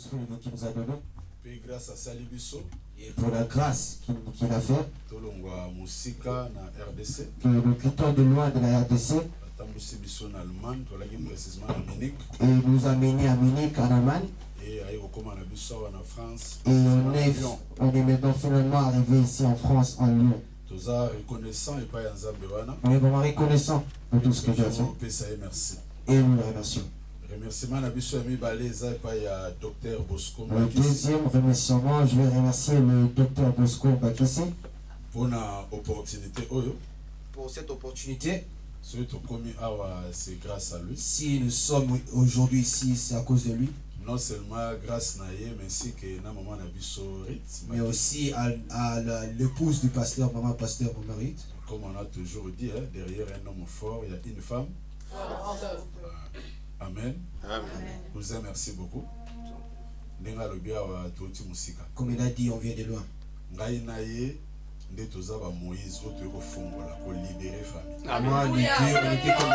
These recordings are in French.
Saint-Esprit qui nous a donné. Puis grâce à Salibiso. Et pour la grâce qu'il a fait. Tolongwa Musika na RDC. Que nous quittons de loin de la RDC. Et il nous a menés à Munich en Allemagne. Et on est maintenant finalement arrivé ici en France, en Lyon. On est vraiment reconnaissant de tout ce que Dieu a fait. Et nous le remercions. Le deuxième remerciement, je vais remercier le docteur Bosco Bakissi pour cette opportunité. C'est grâce à lui. Si nous sommes aujourd'hui ici, c'est à cause de lui. Non seulement grâce à lui, mais aussi à l'épouse du pasteur, maman pasteur Marie. Comme on a toujours dit, hein, derrière un homme fort, il y a une femme. Amen. Amen. Nous vous merci beaucoup. Comme il a dit, on vient de loin. Moïse, moi, libérer famille. Moi, on était comme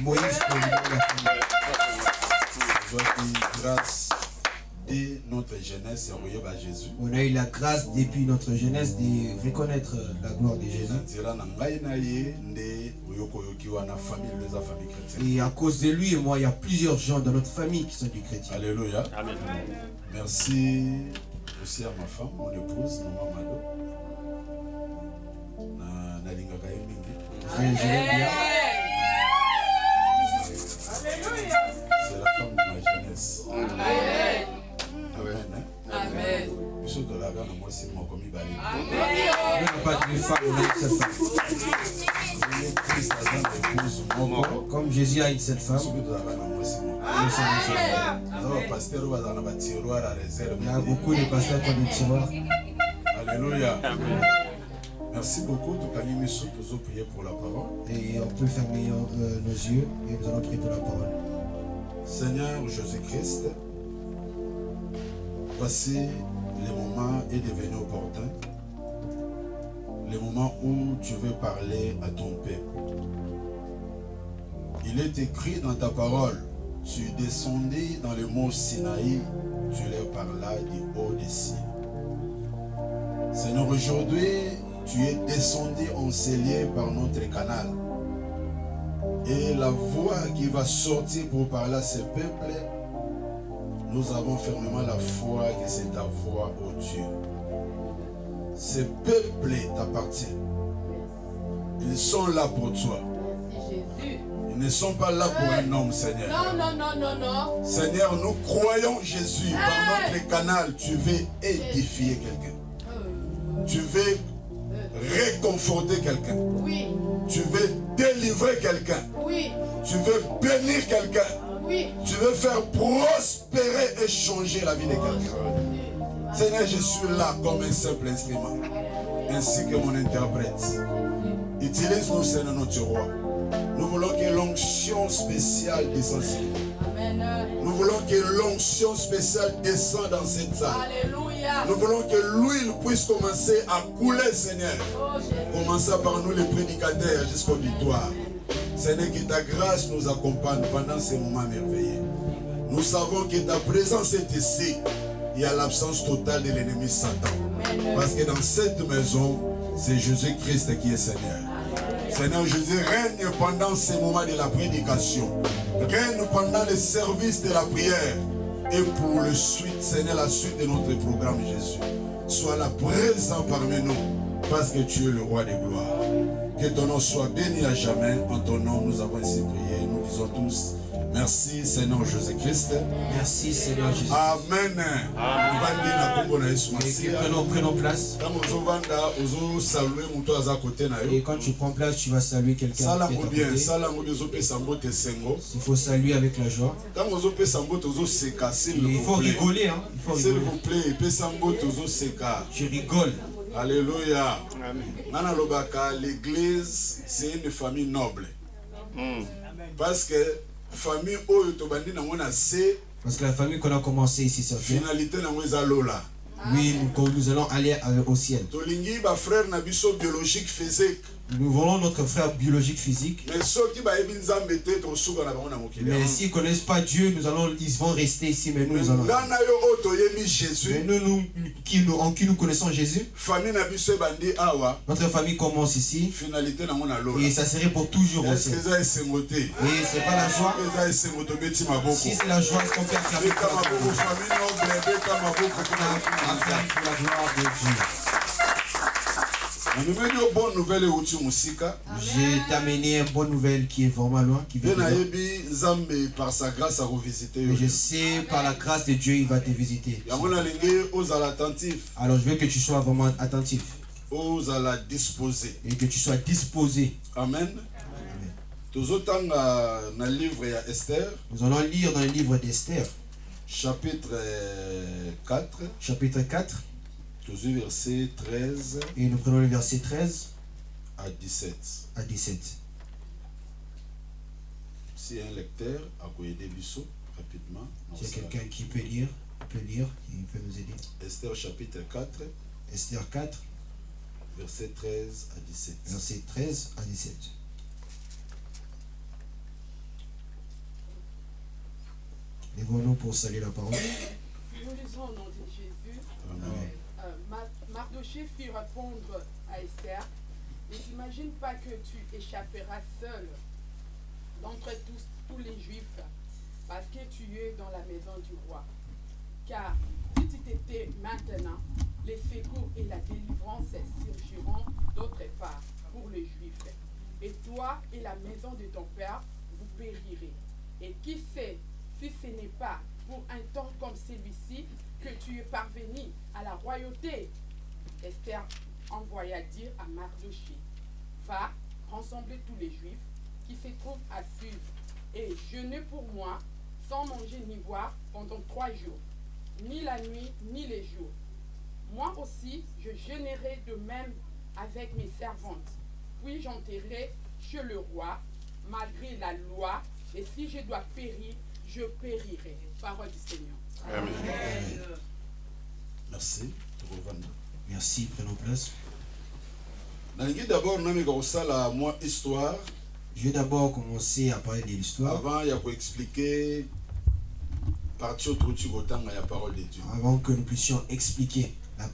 Moïse pour libérer la famille. Grâce de notre jeunesse, Jésus. On a eu la grâce depuis notre jeunesse de reconnaître la gloire de Jésus. Et à cause de lui et moi, il y a plusieurs gens dans notre famille qui sont des chrétiens. Alléluia. Amen. Merci aussi à ma femme, mon épouse, maman Mado. Je l'aime bien. C'est la femme de ma jeunesse. Amen. Amen. Amen. Puisque de la gamme, moi, c'est mon commis balé. On n'a pas de femme, on a une seule femme. Comme Jésus a une seule femme. Il y a beaucoup de pasteurs qui ont des tiroirs. Alléluia. Amen. Merci beaucoup. Nous allons prier pour la parole. Et on peut fermer nos yeux et nous allons prier pour la parole. Seigneur Jésus-Christ, voici le moment est devenu opportun. Le moment où tu veux parler à ton peuple. Il est écrit dans ta parole, tu descendis dans le mont Sinaï, tu leur parlas du haut des cieux. Seigneur, aujourd'hui, tu es descendu enseigné par notre canal. Et la voix qui va sortir pour parler à ce peuple, nous avons fermement la foi que c'est ta voix, ô Dieu. Ce peuple t'appartient. Ils sont là pour toi. Ils ne sont pas là pour un homme, Seigneur. Non. Seigneur, nous croyons Jésus. Par notre canal, tu veux édifier quelqu'un. Tu veux réconforter quelqu'un. Oui. Tu veux délivrer quelqu'un. Oui. Tu veux bénir quelqu'un. Oui. Tu veux faire prospérer et changer la vie de quelqu'un. Seigneur, je suis là comme un simple instrument, ainsi que mon interprète. Utilise-nous, Seigneur, notre roi. Nous voulons que l'onction spéciale descende. Nous voulons que l'onction spéciale descende dans cette salle. Alléluia. Nous voulons que l'huile puisse commencer à couler, Seigneur. Commençant par nous les prédicateurs jusqu'au victoire. Seigneur, que ta grâce nous accompagne pendant ces moments merveilleux. Nous savons que ta présence est ici. Il y a l'absence totale de l'ennemi Satan. Parce que dans cette maison, c'est Jésus-Christ qui est Seigneur. Seigneur Jésus, règne pendant ces moments de la prédication. Règne pendant le service de la prière. Et pour le suite, Seigneur, la suite de notre programme, Jésus. Sois là présent parmi nous. Parce que tu es le roi des gloires. Que ton nom soit béni à jamais. En ton nom, nous avons ainsi prié. Nous disons tous, merci Seigneur Jésus-Christ. Merci Seigneur Jésus. Amen. Prenons place. Et quand tu prends place, tu vas saluer quelqu'un qui est à côté. Il faut saluer avec la joie. Il faut rigoler. Hein? Il faut rigoler. S'il vous plaît, tu rigoles. Alléluia. L'église, c'est une famille noble. Parce que famille parce que la famille qu'on a commencé ici sur terre, finalité oui, nous allons aller au ciel. frère biologique faisait Nous voulons notre frère biologique physique. Mais ceux qui bayebi nzambe te to suka na bango na mokili. Mais s'ils ne connaissent pas Dieu, ils vont rester ici, mais nous allons. Ngana yo oto yebi Jésus. Mais en qui nous connaissons Jésus, Famille na biso bandi awa. notre famille commence ici. Finalité na ngona lo. Et ça serait pour toujours aussi. Est-ce que ça est sengoté? Et c'est pas la joie. Est-ce que ça est sengoté beti maboko? Si c'est la joie, est-ce qu'on peut acclamer Beta maboko famille noble, beta maboko pour la gloire de Dieu? Nous bonne nouvelle et outil musika. J'ai amené une bonne nouvelle qui est vraiment loin, qui vient de loin. Nzambe par sa grâce à revisiter. Mais je sais, par la grâce de Dieu, il va te visiter. Alors je veux que tu sois vraiment attentif. Disposé. Et que tu sois disposé. Amen. Dans livre de Esther. Nous allons lire dans le livre d'Esther. Chapitre 4. Chapitre 4. Verset 13. Et nous prenons le verset 13 à 17. À 17. Si un lecteur a pu aider Bissot rapidement. S'il y a quelqu'un qui peut lire, il peut nous aider. Esther chapitre 4. Esther 4. Verset 13 à 17. Verset 13 à 17. Lèvons-nous pour saluer la parole. Nous lisons au nom de Jésus. Amen. Mardoché fit répondre à Esther, ne t'imagine pas que tu échapperas seul d'entre tous les Juifs, parce que tu es dans la maison du roi. Car si tu t'étais maintenant, les secours et la délivrance surgiront d'autre part pour les Juifs. Et toi et la maison de ton père, vous périrez. Et qui sait si ce n'est pas pour un temps comme celui-ci que tu es parvenu à la royauté. Esther envoya dire à Mardoché, va rassembler tous les Juifs qui se trouvent à Suse et jeûner pour moi sans manger ni boire pendant 3 jours, ni la nuit ni les jours. Moi aussi, je jeûnerai de même avec mes servantes. Puis j'enterrerai chez le roi, malgré la loi, et si je dois périr, je périrai. Parole du Seigneur. Amen. Merci. Merci, prenons place. D'abord, histoire. Je vais d'abord commencer à parler de l'histoire. Avant, il y a pour expliquer partie autre la parole de Dieu. Avant que nous puissions expliquer la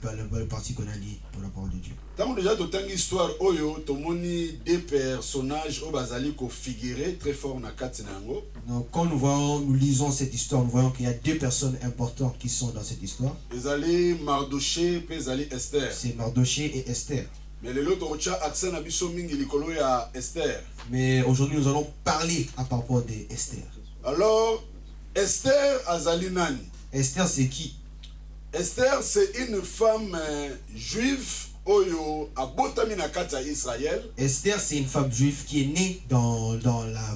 partie qu'on a lue pour la parole de Dieu. Tant déjà toute histoire, oyo, tomoni deux personnages au bazali ko figurer très fort na katinango. Donc quand nous lisons cette histoire, nous voyons qu'il y a deux personnes importantes qui sont dans cette histoire. Ezali Mardoché et ezali Esther. C'est Mardoché et Esther. Mais le lot ocha accent na biso mingi likolo ya Esther. Mais aujourd'hui nous allons parler à propos de Esther. Alors Esther azali nani? Esther c'est qui? Esther c'est une femme juive oyo abotami na kati ya Israël. Esther c'est une femme juive qui est née dans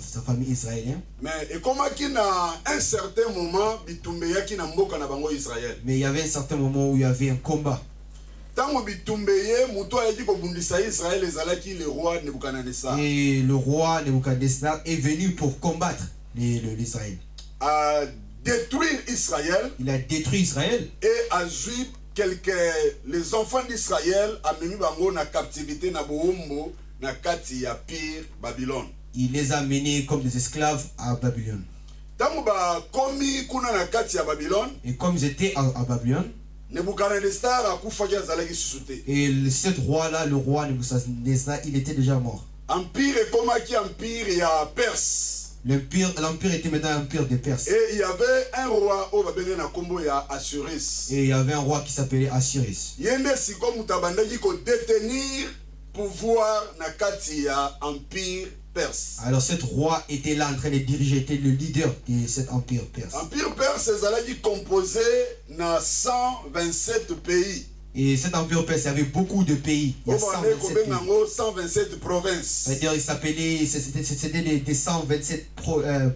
sa famille israélienne. Mais ekomaki na un certain moment bitumbeyaki na mboka na bango Israël. Mais il y avait un certain moment où il y avait un combat. Tango bitumbeye muto ayaki kobundisa Israël ezalaki le roi Nebuchadnezzar. Et le roi Nebuchadnezzar est venu pour combattre l'Israël. A détruire Israël. Il a détruit Israël. Et a zui les enfants d'Israël a mis bango na captivité na boumbo na kati ya pire Babylone. Il les a menés comme des esclaves à Babylone. Tango ba komi kuna na kati ya Babylone. Et comme ils étaient à Babylone, Nebuchadnezzar a kufaki azalaki susute. et cet roi-là, le roi Nebuchadnezzar, il était déjà mort. Empire komaki empire ya Perse. L'empire était maintenant l'empire des Perses. Et il y avait un roi au babengé na kombo ya Assuris. Et il y avait un roi qui s'appelait Assyrus. Yende siko mutabandaki ko détenir pouvoir na kati ya empire perse. Alors cet roi était là en train de diriger, était le leader de cet empire perse. Empire perse ezalaki composé na 127 pays. Et cet empire perse avait beaucoup de pays. Il y a 127 pays. 127 provinces. C'est-à-dire il s'appelait, c'était des 127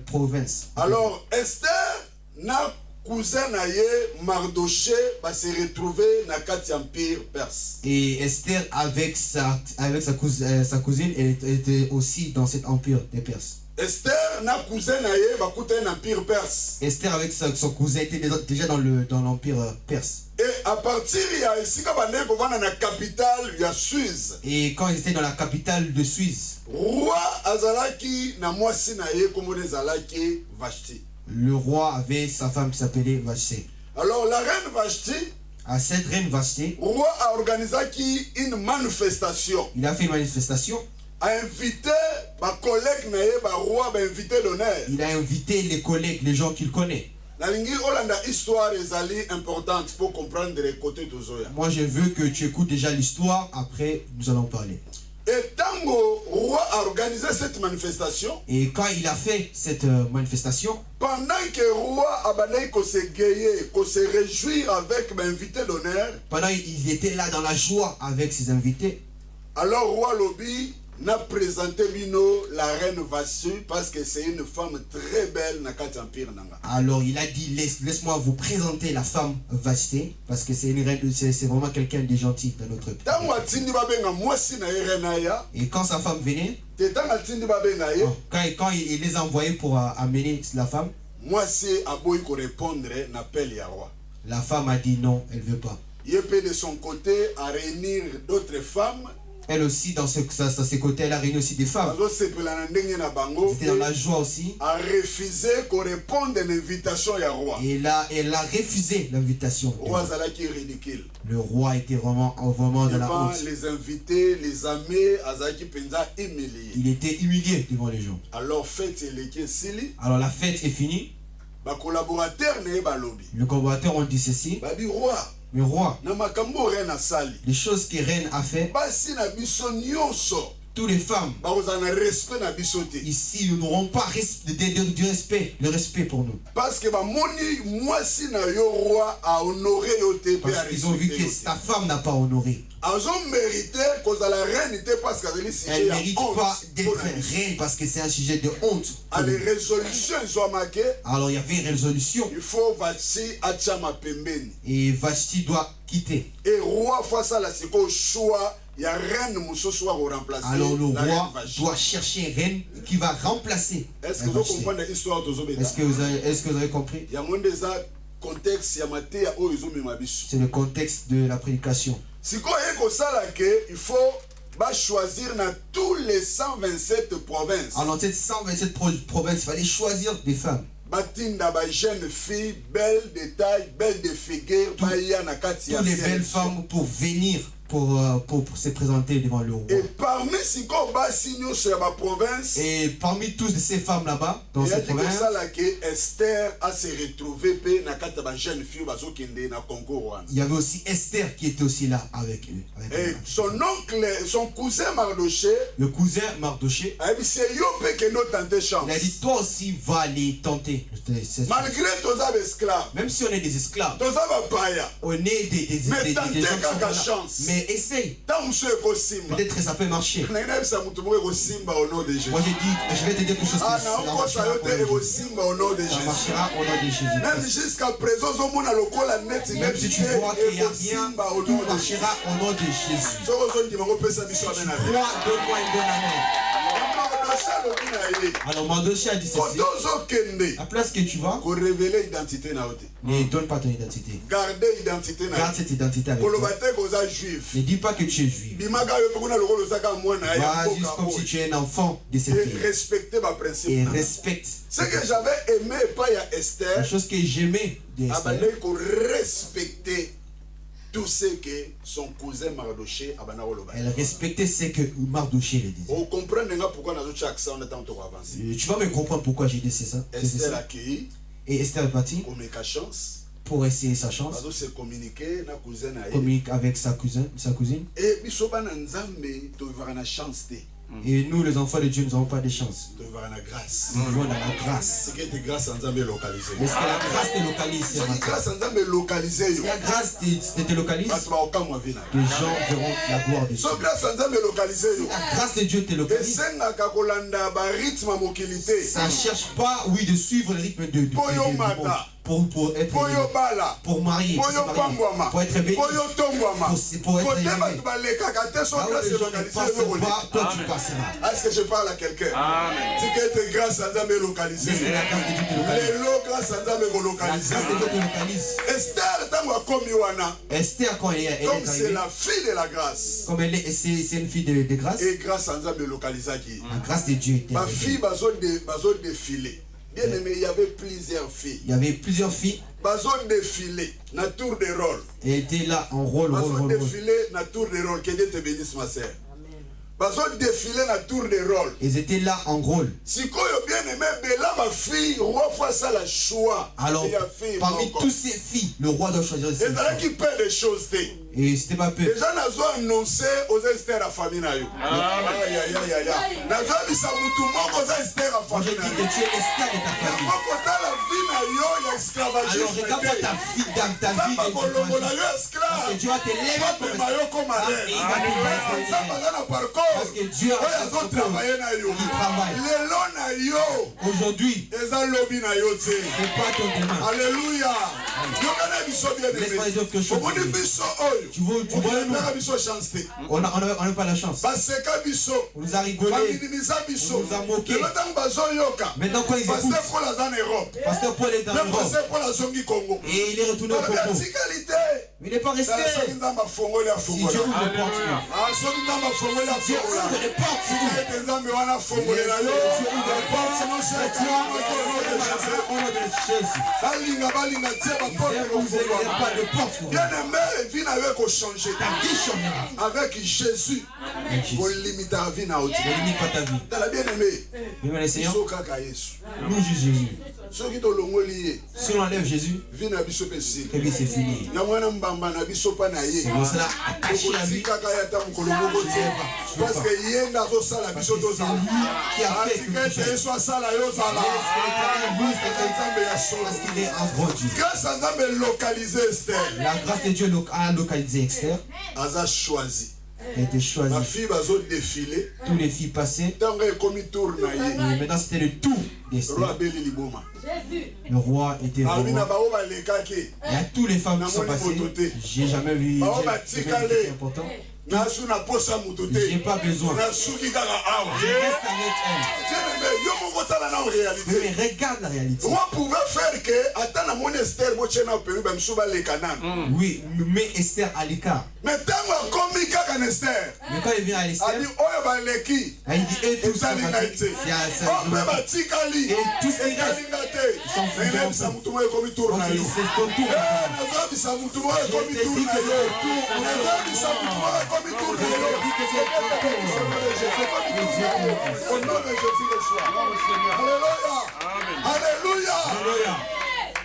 provinces. Alors Esther na cousin na ye Mardoché va se retrouver na kati empire perse. Et Esther avec sa cousine, elle était aussi dans cet empire des Perses. Esther na cousin na ye bakute na empire perse. Esther avec son cousin était déjà dans l'empire perse. Et à partir ya esika bande ko vana na capitale ya Suisse. Et quand ils étaient dans la capitale de Suisse, Roi azalaki na mwasi na ye komone zalaki Vashti. le roi avait sa femme qui s'appelait Vashti. Alors la reine Vashti, À cette reine Vashti, roi a organisé une manifestation. il a fait une manifestation. A invité ma collègue na ye ba roi ba invité d'honneur. Il a invité les collègues, les gens qu'il connaît. Nalingi Olanda histoire ezali importante pour comprendre les côtés tozoya. Moi, je veux que tu écoutes déjà l'histoire. Après, nous allons parler. Et tango roi a organisé cette manifestation. Et quand il a fait cette manifestation, Pendant que roi a bandai ko se gayer, ko se réjouir avec ma invité d'honneur. pendant qu'il était là dans la joie avec ses invités, Alors roi Lobi n'a présenté Bino la reine Vashti parce que c'est une femme très belle na kati empire nanga. alors il a dit laisse-moi vous présenter la femme Vashti, parce que c'est une reine, c'est vraiment quelqu'un de gentil dans notre pays. Tango atindi babenga mwasi na ye reine ya. Et quand sa femme venait, Tetan atindi babenga ye. quand il les a envoyés pour amener la femme, Mwasi aboyi ko répondre na appel ya roi. la femme a dit non, elle veut pas. Yepé de son côté à réunir d'autres femmes. Elle aussi, dans ses côtés, elle a réuni aussi des femmes. Ils C'était dans la joie aussi. a refusé qu'on réponde à l'invitation ya roi. Et là, elle a refusé l'invitation. Roi Zalaki ridicule. Le roi était vraiment dans la Devant honte. les invités, les amis, Azaki Penza humilié. Il était humilié devant les gens. Alors fête les Sili, Alors la fête est finie. ba collaborateur ne ba lobby. Le collaborateur ont dit ceci. Ba di roi, Mais roi, na makambo reine sali. les choses que reine a fait, Basi na biso nyonso. toutes les femmes Ba ozana respect na biso te. ici n'auront pas du respect, le respect pour nous. Parce que ba moni mwasi na yo roi a honoré yo te pe a Parce qu'ils ont vu respecté que yo te. ta femme n'a pas honoré. Elles ont mérité cause à la reine était parce qu'elle est Elle sujet ne à mérite honte. pas d'être reine parce que c'est un sujet de honte. À les résolutions ils ont marqué. Alors il y avait une résolution Il faut Vashti achama pembeni. et Vashti doit quitter. Et roi face à la siko choix, il y a reine moussoso à remplacer. Alors le la reine roi Vashti. doit chercher une reine qui va remplacer. Est-ce la que vous Vashti. comprenez l'histoire de Zobeda? Est-ce que vous avez compris? Il y a moins des contexte, il y a maté à eux ils ont mis ma biche. C'est le contexte de la prédication. Si quoi il faut choisir dans tous les 127 provinces. Alors dans cette 127 provinces, il fallait choisir des femmes. Batinda ba jeune fille belle de taille, belle de figure, baya na kati ya Toutes les belles sélection. femmes pour venir pour se présenter devant le roi. Et parmi si quoi basi nyonso ya ba province, Et parmi toutes ces femmes là-bas, dans il y a cette dit que province, ça là que Esther a se retrouvé pe na kati ya ba jeune fille bazo kende na concours wana. il y avait aussi Esther qui était aussi là avec eux. avec Et eux. son oncle, son cousin Mardoché, Le cousin Mardoché, a dit c'est yo pe que nous tenter chance. il a dit toi aussi va aller tenter. Malgré tous les esclaves, Même si on est des esclaves, tous les païens, on est des Mais gens qui tentez sont pas qu'à là. chance. Mais essaye, tant monsieur Kosimba. peut-être que ça peut marcher. Ça au Simba au nom de Jésus. Moi j'ai dit, je vais te dire quelque chose Ah que non, ça quoi ça marchera yo au nom de te au Jésus. Simba au nom de Ça Jésus. marchera au nom de Jésus. Même jusqu'à présent, on a le col à net, Même si tu vois qu'il n'y a rien, Simba au tout nom de Jésus. marchera au nom de Jésus. So on dit on peut ça biso amen amen. Crois, donne-moi une bonne année. Alors Mardoché a dit ceci. Kotozo kende. La place que tu vas, Ko révéler identité na ote. ne donne pas ton identité. Garder identité na. Garde cette identité avec Ko toi. lo bate ko za juif. Ne dis pas que tu es juif. Bimaka yo pekuna lokolo zaka mwana ya Va juste comme si tu es un enfant de cette et pays. respecter ma Et principe. respecte. Ce que j'avais aimé pas ya La Esther, chose que j'aimais de Esther, abandonné qu'on respecter tout ce que son cousin Mardoché abandonné au loba. elle respectait ce que Mardoché le disait. On comprend pourquoi nous avons accès on attend pour avancer. Tu vas me comprendre pourquoi j'ai dit c'est ça. C'est Esther ça. accueilli, Et Esther est partie on met chance, pour essayer sa chance. on se communiquer na cousin na Communique avec sa cousine. et bisoba na nzambe to vivre na chance te. Et nous, les enfants de Dieu, nous n'avons pas de chance. To vivre na grâce. Nous vivons dans la grâce. C'est que de grâce en nzambe localisé. Est-ce que la grâce te localise ce C'est matin? grâce en nzambe localisé yo. Si la grâce te localise, Bato ba okamwa vina. les gens verront la gloire de Dieu. So grâce en nzambe localisé yo. La grâce de Dieu te localise. Esengaka kolanda ba rythme mokilité. Ça ne cherche pas, oui, de suivre le rythme du monde. pour être Pour élevé, yobala. pour marier, Pour pour se marier, yopangwama. pour être béni, Pour yotombwama. pour être Côté élevé. bato balekaka te so Là où grâce les gens ne localisée passent localisée. pas, toi tu passeras. Est-ce que je parle à quelqu'un? Amen. Si que tes grâce à Nzambe localisée. Laisse la grâce de Dieu te localise. Les lots grâce à Nzambe La localisée. grâce de Dieu te localise. Esther tango akomi wana. Esther, quand elle est Donc c'est arrivée, la fille de la grâce. comme elle est, c'est une fille de grâce, Et grâce à Nzambe localisée. la grâce de Dieu était Ma arrivée. fille bazo défilé. Bien aimé, il y avait plusieurs filles. Il y avait plusieurs filles Bazo défilé na tour de rôle. et étaient là en rôle. Bazo défilé na tour de rôle. Que Dieu te bénisse ma sœur. Bazo défilé na tour de rôle. Ils étaient là en rôle. Si koyo bien aimé, bela ma fille, roi fois ça la choix. Alors, Et il y a fille, parmi mon toutes ces filles, le roi doit choisir ses et là filles. qui perd des choses. Et c'était pas peu. Déjà, nous avons annoncé aux Esther à famille. Aïe, aïe, aïe, aïe, aïe. Nous avons dit ça, tout le monde aux Esther à Moi je famille. dis que tu es Esther de ta famille. Alors regarde ta fille dans ta vie. Parce que Dieu va te lever comme parce que Dieu a son travail qui travaille. Aujourd'hui, c'est pas ton demain. Alléluia. Laisse-moi dire quelque chose. Tu vois, on n'a pas la chance. On nous a rigolé. On nous a moqué. Maintenant quand ils écoutent, Pasteur Paul est dans l'Europe. Et il est retourné au Congo. Mais il n'est pas resté. Si Dieu ouvre les portes, si Dieu ouvre les portes, au nom de Jésus. Vous n'avez pas de porte. Bien-aimé, vie n'avait qu'à changer. Ta vie changera. Avec Jésus, Avec Jésus. on limite ta vie. Ne limite pas ta vie. Dans la bien-aimé, Bien le Seigneur, nous nous juge Jésus. ceux qui ont lié, Si on enlève Jésus, vie n'a pas possible. ta vie c'est fini. Il y a un mbamba n'a pas C'est pour cela, attaché à lui. parce que yenda zo sala biso to za Qui a fait que que te soit sala yo zala parce qu'il est un bon Dieu. grâce à Nzambe localisé Esther La grâce de Dieu a localisé Esther. aza choisi A été ma choisie. fille bazo défiler Toutes les filles passées. tango ekomi tour na ye Et maintenant c'était le tour roi d'Esther. abeli liboma Le roi était abi na roi. bao balekaki Et à toutes les femmes qui sont passées, j'ai jamais vu quelqu'un important. nasu na posa moto J'ai te pas besoin. nasuki kaka awa Je reste avec elle. yo moko tala na réalité Mais regarde la réalité. roi pouvait faire que ata na moni Esther botiena opemi bamisu baleka nanu Oui, mais Esther à l'écart. mais ntango akomi kaka na Esther Mais quand il vient à Esther, abi oyo baleki il dit et tout ça. ezali ngai te o mpe batikali ekalinga te nayebisa motu moko ekomi tour na yo C'est ton tour. nazobisa motu moko ekomi tour na yo nazobisa motu moko ekomi tour na yo au nom de Jésus le soir alléluia alléluia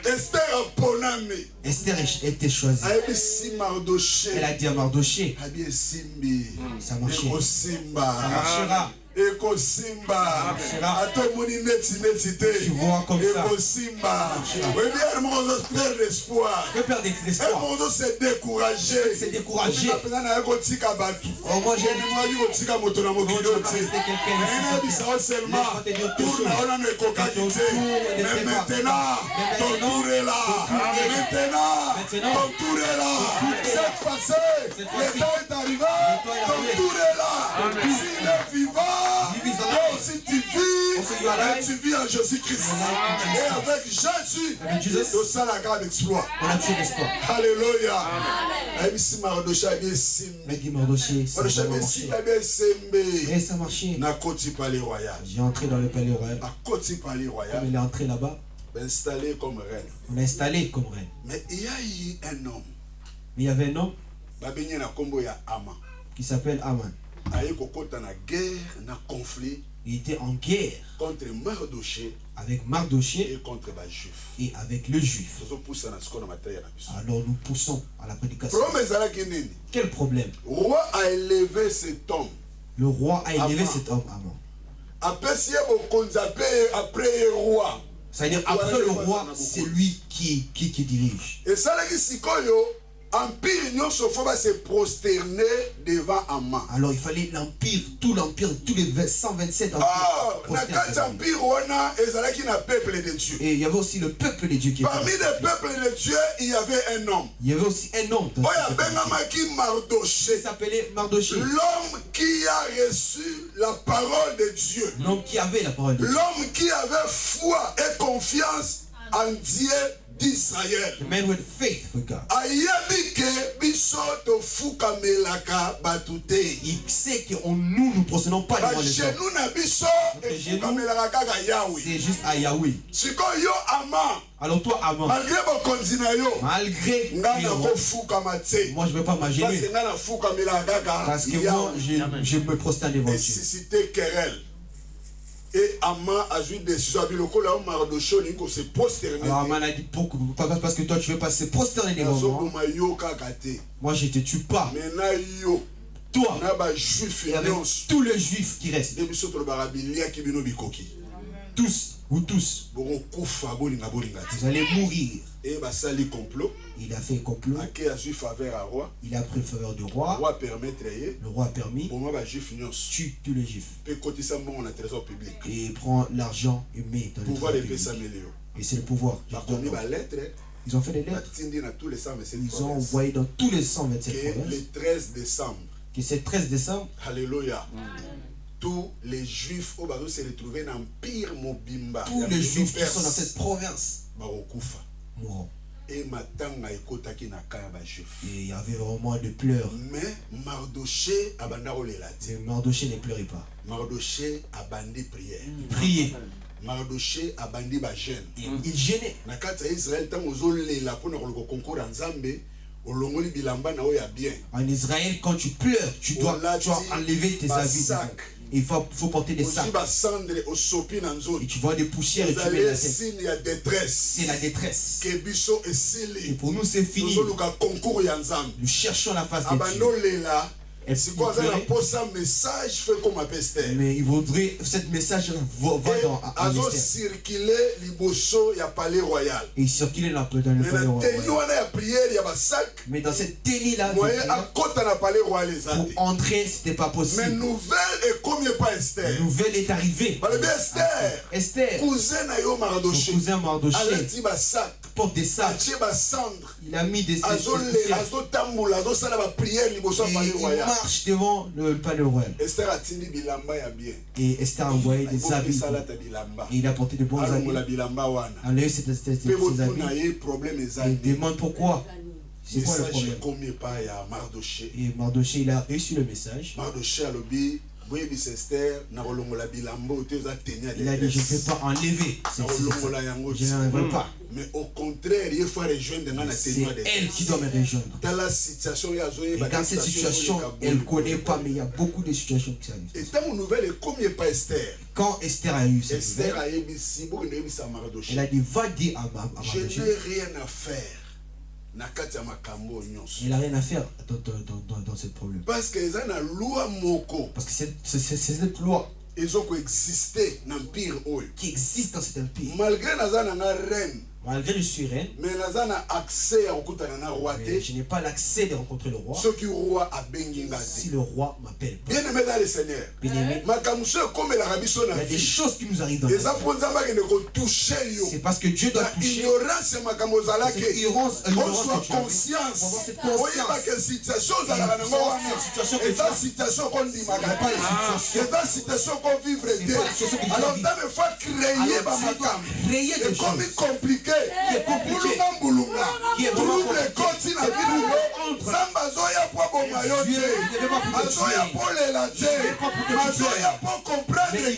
Esther aponami Esther était choisie. ayebisi Elle Mardoché a dit à Mardoché, abi esimbi ça marchait. ekosimba Ça marchera. ekosimba Marchera. ata omoni neti te Tu vois comme ça. ekosimba oyebi ere moko ozo perdre espoir Que perdre ere l'espoir. moko ozo se découragé Se décourager. mpenza naye kotika bato Oh, moi j'ai mwaki kotika moto na mokili tu o vas pas te rester quelqu'un ici. nayebisa o seulement Laisse-moi te dire quelque tour na chose. yo nano ekokaki Ton te tour ne mais fait pas. maintenant Mais ton maintenant, tour est là maintenant Maintenant, ton tour est là cette fois-ci Cette le fois-ci, temps est arrivé temps est ton arrivé. tour est là s'il est vivant Il vit en toi life. aussi tu vis Also you are alive. et tu vis en Jésus-Christ et avec Jésus Avec Jesus. tosala grande exploit on a tué l'espoir. alléluia ayebisi Mardoché abi esimbi Mais dit Mardoché, ça Mardoché va abi marcher. esimbi abi esembe Et ça marchait. nakoti palais royal J'ai entré dans le palais royal. akoti palais Comme royal il est entré là-bas, installé comme reine on l'a installé comme reine. mais il y a eu un homme Mais il y avait un homme babengi na nkombo ya Ama qui s'appelle Aman. aye kokota na guerre na conflit Il était en guerre contre Mardoché avec Mardoché et contre bajuif et avec le juif. tozopusa na sikoyo na mateya na biso Alors nous poussons à la prédication. problème ezalaki nini Quel problème? roi a élevé cet homme Le roi a élevé Aman. cet homme Aman. apesi ye bokonzi après ye roi C'est-à-dire après le roi, c'est lui qui dirige. esalaki sikoyo Empire nyonso faut se prosterner devant Ama. Alors il fallait l'empire, tous les 127 empires. Empire wana ezalaki na peuple de Dieu. Et il y avait aussi le peuple de Dieu qui était. Parmi les peuples de Dieu, il y avait un homme. Il y avait aussi un homme. Il s'appelait Mardoché. L'homme qui a reçu la parole de Dieu. L'homme qui avait la parole de Dieu. L'homme qui avait foi et confiance en Dieu d'Israël. The man with faith for God. Il sait que nous ne procédons pas devant les hommes. C'est juste à Yahweh. Alors toi, Ama, malgré moi je ne veux pas m'agérer parce que moi je me prosterne devant Dieu. Et Ama a eu une décision. Alors Aman a dit parce que toi tu veux pas se prosterner devant moi. Moi je ne te tue pas. Toi, et avec tous les juifs qui restent. Tous, vous tous. Vous allez mourir. Il a fait un complot. Il a pris le faveur du roi. Le roi a permis. Tue tous les juifs. Et prend l'argent et met dans le trésor public. Et c'est le pouvoir. Ils ont fait des lettres. Ils ont envoyé dans tous les 127 provinces. Le 13 décembre. Que c'est 13 décembre. Alléluia. Tous les juifs qui se retrouver dans pire mobimba. Tous les juifs qui sont dans cette province mourront. Et il y avait vraiment des pleurs. Mais Mardoché ne pleurait pas. Mardoché a bandé prière. Il priait. Mardoché a bandé ba jeûne. Il gênait. En Israël, quand tu pleures, tu dois enlever tes habits. Il faut porter des sacs. Et tu vois des poussières et tu mets la tête. C'est la détresse. Et pour nous, c'est fini. Nous cherchons la face de Dieu. Mais il vaudrait, cette message va dans Esther. Et il circulait dans le palais royal. Mais dans cette tenue-là, pour entrer, ce n'était pas possible. Mais la nouvelle est arrivée. Esther, son cousin Mardoché, porte des sacs. Il a mis des sacs. Il marche devant le palais royal. Et Esther a envoyé des habits. Et il a porté de bons habits. Enlève ces habits. Et demande pourquoi. C'est quoi le problème? Et Mardoché, il a reçu le message. Il a dit, je ne peux pas enlever. Je n'enlèverai pas. Mais au contraire, il faut rejoindre dans la tenue. C'est elle qui doit me rejoindre. Dans la situation, il y a et dans cette situation, elle ne connaît pas, mais il y a beaucoup de situations qui arrivent. Et dans mon nouvelle, comme il n'y a pas Esther. Quand Esther a eu cette nouvelle, elle a dit, va dire à Mardoché. Je n'ai rien à faire. Il n'a rien à faire dans ce problème. Parce que c'est cette loi qui existe dans cet empire. Malgré reine. Malgré que je suis reine, mais je n'ai pas l'accès de rencontrer le roi. Si le roi m'appelle. Bien aimé dans le Seigneur. Bien aimé. Il y a des choses qui nous arrivent dans la vie. C'est parce que Dieu doit toucher. On soit conscience. Que situation alors dans le fois créer et comme compliqué qui est trouble côté na bilu samba zoya po bomayote azoya po lelate azoya po comprendre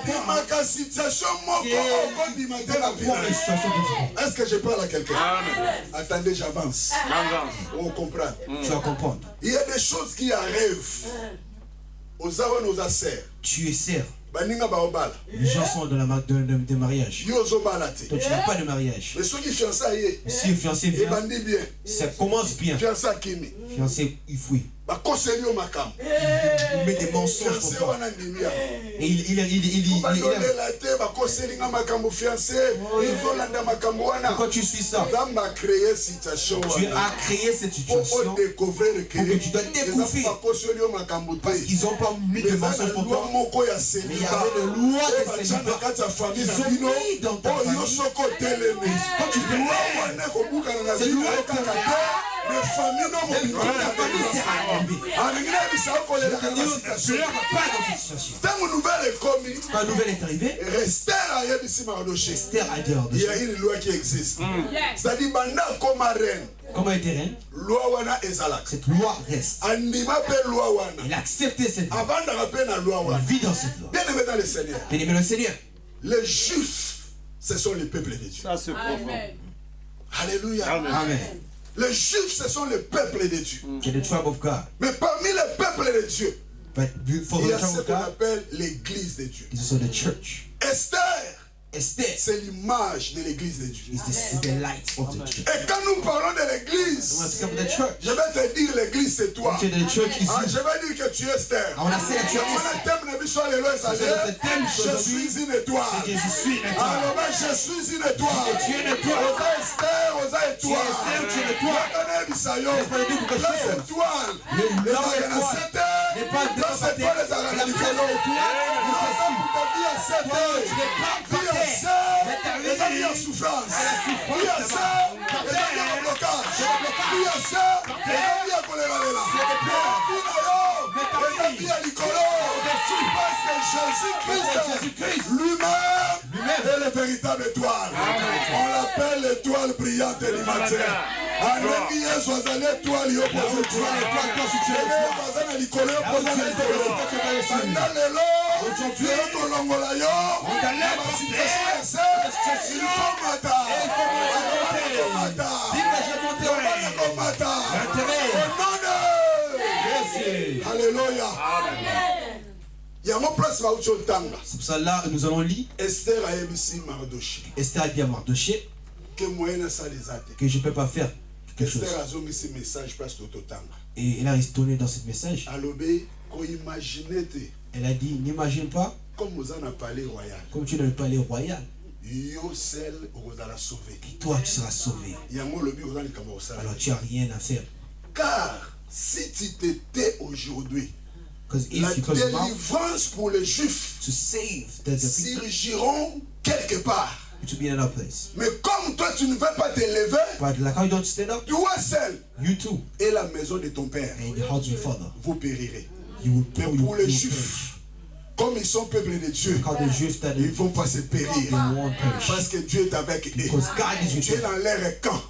que ma situation moko okondi matela vie. Est-ce que je parle à quelqu'un? Attendez, j'avance. On comprend. Tu vas comprendre. Il y a des choses qui arrivent aux avons nos assers. Tu es serf. Les gens sont dans de mariage. Toi, tu n'as pas de mariage. Mais ceux qui fiancés, si le fiancé vient, ça commence bien. Fiancé, il fuit. met des mensonges pour toi. Et quand tu suis ça, tu as créé cette situation pour que tu dois découvrir. Parce qu'ils n'ont pas mis de mensonges pour toi. Mais il y avait le loi des célibats. Ils ont mis dans ta famille. Quand tu te lèves, c'est loi les familles n'ont pas quand la nouvelle est arrivée, Esther a dit il y a une loi qui existe. C'est-à-dire, comment était reine? Cette loi reste. Il a accepté cette loi. Il vit dans cette loi. Bien-aimé dans le Seigneur. Bien-aimé dans le Seigneur. Les Juifs, ce sont les peuples de Dieu. Ça, c'est profond. Alléluia. Amen. Les Juifs, ce sont les peuples de Dieu. C'est the tribe of God. Mais parmi les peuples de Dieu, But for il y the a tribe ce of qu'on God, appelle l'église de Dieu. this is the church. Esther, Esther c'est l'image de l'église de Dieu. is the light of the church. Et quand nous parlons de l'église, When I speak of the church, je vais te dire l'église c'est toi. the church is Ah, je vais dire que tu es Esther. I want to say that you are On a Esther. thème de Bishop Lélo et Salé. Je suis une étoile. Je suis une étoile. Alors, ben, je suis une étoile. Tu es une étoile. Osa Esther, Osa étoile. Tu es Esther, tu es une étoile. Donne Bisayo. Laisse-moi te dire quelque La chose. étoile. L'homme Les étoile organisateurs. n'est pas La dépassé. étoile des La organisateurs. présence étoile nous fascine. Ta vie à 7 Toi, heures. tu n'es pas Vie à parfait. 7. Mais ta Et ta vie en souffrance. Vie à 7. Et ta vie en blocage. Vie à 7. Et ta vie à choléra-léla. Et ta vie à Nicolo. Parce que Jésus-Christ lui-même est le véritable étoile. On l'appelle l'étoile brillante du matin. Anaki Yesu azali étoile yo pose étoile. Bazana Nicolo yo pose Nicolo. Sanda lelo. Aujourd'hui tolongola yo. Il faut matin. Alléluia. Il y a mon place va où tanga. C'est pour ça là nous allons lire. Esther a émis Mardoché. Esther a dit à Mardoché que moyen ça les a. que je ne peux pas faire quelque chose. Esther a mis ce message place de tanga. Et elle a retourné dans ce message. Alobé ko imaginer. Elle a dit n'imagine pas comme vous en a palais royal. Comme tu es dans le palais royal. Yo seul vous allez sauver. Et toi tu seras sauvé. Alors tu n'as rien à faire. Car si tu t'étais aujourd'hui, la if délivrance pour les Juifs to save the s'irigiront quelque part. To be in another place. Mais comme toi tu ne veux pas t'élever, but like how you don't stand up, toi seul, you too, et la maison de ton père, and the house of your father, vous périrez. You will, mais pour les Juifs, comme ils sont peuple de Dieu, ils ne vont pas se périr. Parce que Dieu est avec eux. Dieu est dans leur camp.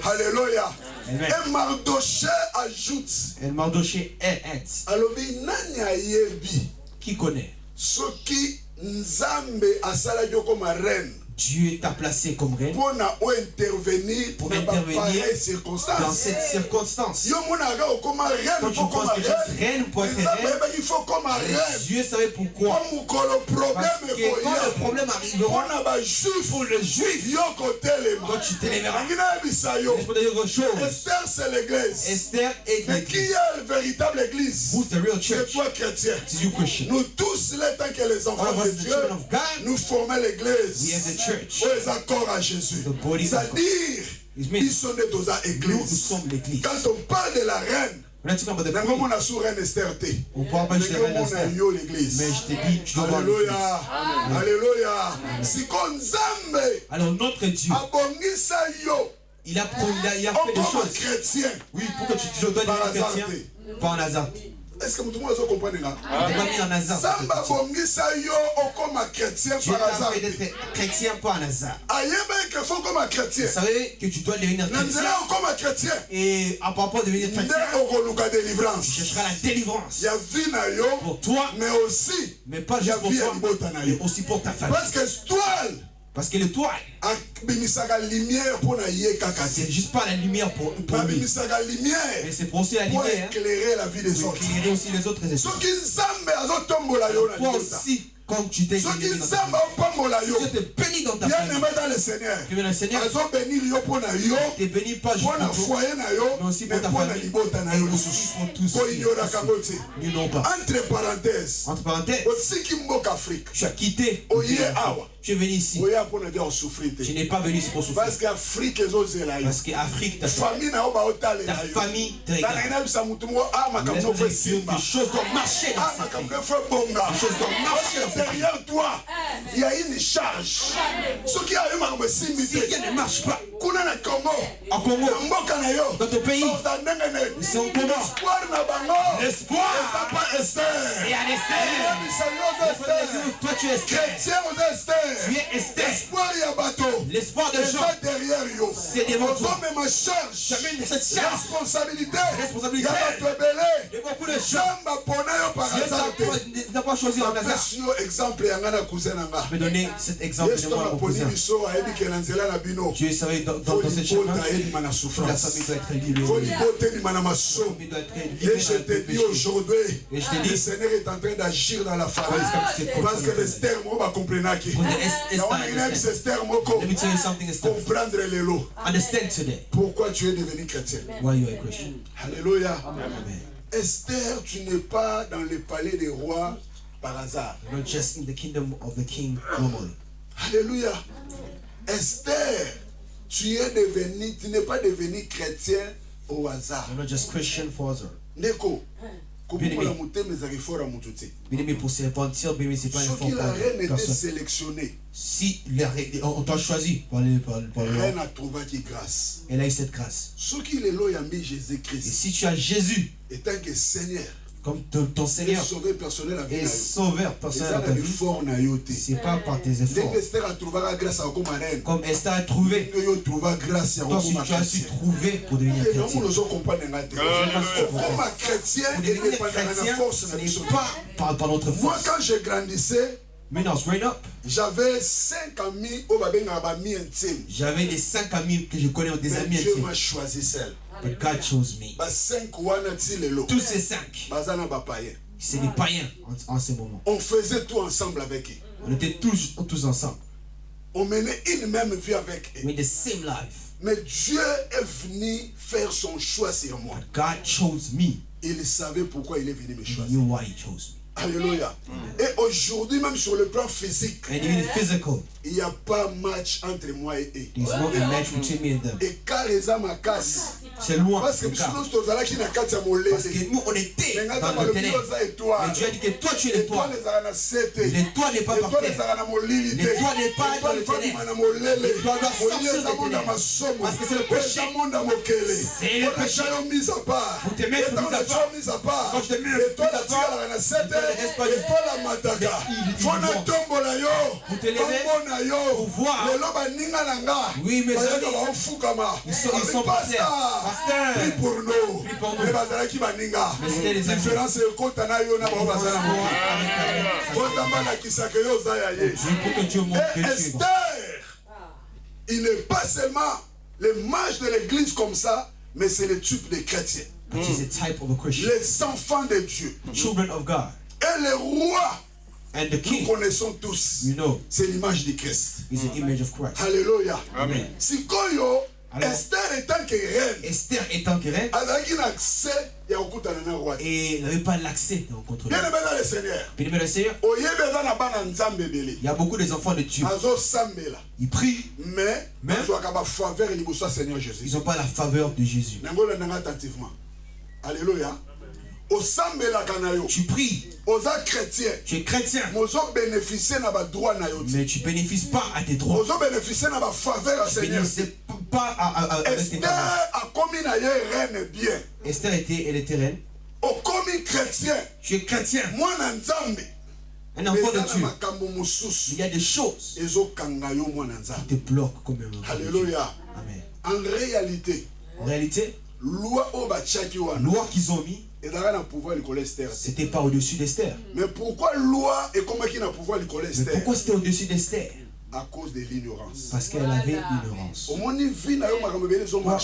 Alléluia. Et Mardoché ajoute. Et Mardoché aide. Qui connaît? Ce qui Nzambe asala yo comme reine. Dieu t'a placé comme reine pour intervenir dans cette circonstance. Quand tu penses que tu es reine pour être reine, Dieu savait pourquoi. Parce que quand le problème arrivera pour le juif, quand tu t'élèveras, je peux te dire une chose. Esther c'est l'église. Esther est l'église. Qui est la véritable église? Who's the real church? C'est toi chrétien. C'est you Christian. Nous tous, les tant que les enfants de Dieu, nous formons l'église. Aux accords à Jésus. C'est-à-dire, ils sont des deux églises. Quand on parle de la reine, on parle pas de la reine, l'église. Mais je te dis, tu dois voir Alléluia. Alléluia. Si comme Zambé, alors notre Dieu, il a fait des choses. Chrétien. Oui, pour que tu dois devenir chrétien, pas en hasard. Est-ce que tout le monde comprend? Pas mis en hasard. Samba bongisa yo comme chrétien par hasard. Tu as fait chrétien pas en hasard. Ayeba que faut comme chrétien. Vous savez que tu dois devenir chrétien. Comme chrétien. Et à propos de devenir chrétien, délivrance. Tu chercheras la délivrance. Il y a vie na yo pour toi, mais aussi, mais pas juste pour toi, mais aussi pour ta famille. Parce que l'étoile, c'est juste pas la lumière pour lui. Mais c'est pour aussi la lumière éclairer la vie des autres. Éclairer aussi les autres. Toi aussi, Quand tu t'es béni dans ta famille, Dieu te bénit dans ta famille. Bien le Seigneur, t'es béni pas juste pour toi, mais aussi pour ta famille, et aussi pour tous ceux qui n'ont pas. Entre parenthèses, tu as quitté, tu es venu ici. Tu n'es pas venu ici pour souffrir. Parce qu'Afrique t'a choisi. Ta famille te regarde. Les choses doivent marcher dans cette vie. Les choses doivent marcher dans cette vie. Derrière toi, il y a une charge. Ce qui a eu si rien ne marche pas, en Congo, dans ton pays, ils sont comment? L'espoir. Et à Esther. Toi tu es Esther. Tu es Esther. L'espoir de gens, c'est devant toi. Tu amènes cette charge. Responsabilité. De beaucoup de gens. Dieu n'a pas choisi en hasard. Je vais donner cet exemple de moi, mon cousin. Dieu savait dans cette chemin, la famille doit être libérée. Et je te dis aujourd'hui, le Seigneur est en train d'agir dans la famille. Parce que Esther, moi, va comprendre. Let me tell you something, Esther. Comprendre les lots. Understand today. Pourquoi tu es devenu chrétien? Why you are a Christian? Alléluia. Amen. Esther, tu n'es pas dans le palais des rois par hasard. You're not just in the kingdom of the king normally. Alléluia. Esther, tu n'es pas devenu chrétien au hasard. You're not just Christian for hasard. Neko. Bien-aimé, pour se repentir, bien-aimé, c'est pas un effort la reine était personne. sélectionnée. Si on t'a choisi par le reine a trouvé grâce. Elle a eu cette grâce. Et si tu as Jésus, et tant que Seigneur, comme ton Seigneur et sauveur personnel dans ta vie, c'est pas par tes efforts. Comme Esther a trouvé, toi aussi tu as su trouver pour devenir chrétien. Pour devenir chrétien, ce n'est pas par notre force. Moi, quand je grandissais, j'avais 5 amis. J'avais des 5 amis que je connais, des amis intimes. Dieu m'a choisi seul. But God chose me. Tous ces 5, c'est des païens en ce moment. On faisait tout ensemble avec eux. On était tous ensemble. On menait une même vie avec eux. We the same life. Mais Dieu est venu faire son choix sur moi. But God chose me. Il savait pourquoi il est venu me choisir. He knew why he chose me. Alléluia. Et aujourd'hui, même sur le plan physique, il n'y a pas match entre moi et eux. There's no match between me and them. Et car les âmes à casse, c'est loin. Parce que nous, on était dans le ténèbres. Mais Dieu a dit que toi, tu es l'étoile. L'étoile n'est pas parfaite. L'étoile n'est pas dans le ténèbres. L'étoile doit sortir des ténèbres. Parce que c'est le péché. C'est le péché. Vous te mettez mis à part. Quand je te mets mis à part, vous te levez pour voir. Oui, mes amis, ils sont par terre. Pasteur, prie pour nous. Mais c'était les différences. Esther, il n'est pas seulement le mage de l'église comme ça, mais c'est le type de chrétien. Les enfants de Dieu. Children of God. Et le roi, and the king, nous connaissons tous, c'est l'image de Christ. Is an image of Christ. Alléluia. Amen. Sikoyo, Esther étant que reine, et il n'avait pas l'accès de rencontrer. Bien aimé dans le Seigneur, il y a beaucoup des enfants de Dieu. Ils prient, mais ils n'ont pas la faveur de Jésus. Alléluia. Tu pries, tu es chrétien, mais tu ne bénéficies pas à tes droits. Tu ne bénéficies pas avec tes faveurs. Esther était reine. Tu es chrétien, un enfant de Dieu. Il y a des choses qui te bloquent comme un enfant. Alléluia. Amen. En réalité, loi qu'ils ont mis, c'était pas au-dessus d'Esther. Mais pourquoi loi et comment qu'il n'a pouvoir l'école pourquoi c'était au-dessus d'Esther? À cause de l'ignorance. Parce qu'elle avait l'ignorance.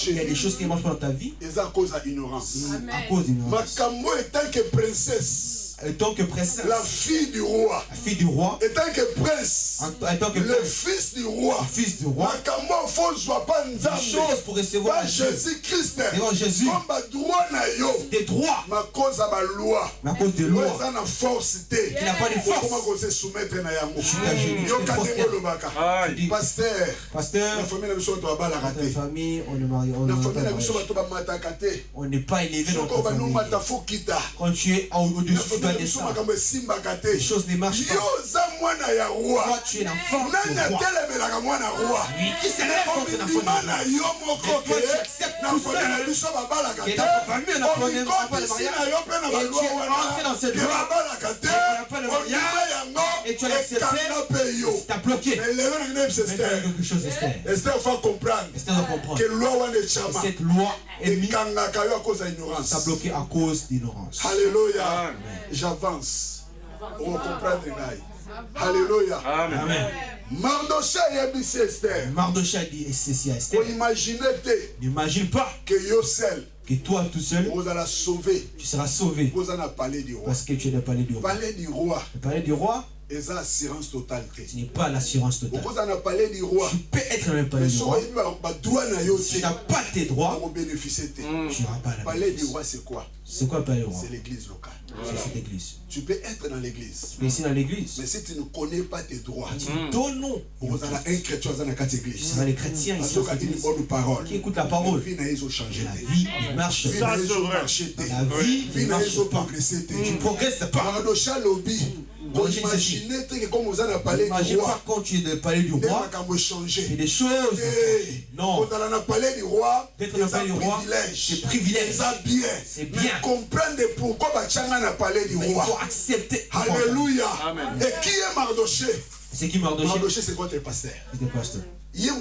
Il y a des choses qui ne marchent pas dans ta vie. À cause de l'ignorance. À cause de l'ignorance. Makambo est tant que princesse. tant que princesse, la fille du roi, et tant que prince, le fils du roi, une chose pour recevoir Jésus-Christ, comme des droits, à cause de loi, qui n'a pas de force. Pasteur, la famille, on n'est pas élevé dans ta famille. Quand tu es au-dessus, tu dois descendre. Les choses ne marchent pas. Toi, tu es l'enfant du roi. Oui, qui s'élève contre l'enfant du roi. Et toi, tu acceptes tout seul. Et dans ta famille, on n'a pas de mariage. Et tu es rentré dans cette loi. On n'a pas le mariage. Et tu as accepté. Tu t'as bloqué. Mais il y a quelque chose, Esther. Esther doit comprendre que cette loi est mise. Ça bloqué à cause d'ignorance. Alléluia. J'avance. On va comprendre. Alléluia. Amen. Mardochée dit ceci à Esther. N'imagine pas que toi tout seul, tu seras sauvé parce que tu es dans le palais du roi. Le palais du roi, ce n'est pas l'assurance totale. Tu peux être dans le palais du roi. Si tu n'as pas tes droits, tu n'auras pas la palais du roi, c'est quoi? C'est quoi le palais du roi? C'est l'église locale. C'est cette église. Tu peux être dans l'église. Mais ici dans l'église. Mais si tu ne connais pas tes droits, tu donnes non. Un chrétien dans la église. C'est les chrétiens ici dans l'église qui écoutent la parole. La vie marche. La vie ne marche pas. Tu ne progresses pas. Imaginez que comme vous avez parlé du roi, quand tu es dans le palais du roi, il y a des choses. Non. Quand on a parlé du roi, d'être dans le palais du roi, c'est privilège. C'est bien. Comprendre pourquoi Bachanga n'a parlé du roi. Il faut accepter. Alléluia. Et qui est Mardoché? C'est qui Mardoché? Mardoché, c'est quoi tes pasteurs? C'est des pasteurs. Il y a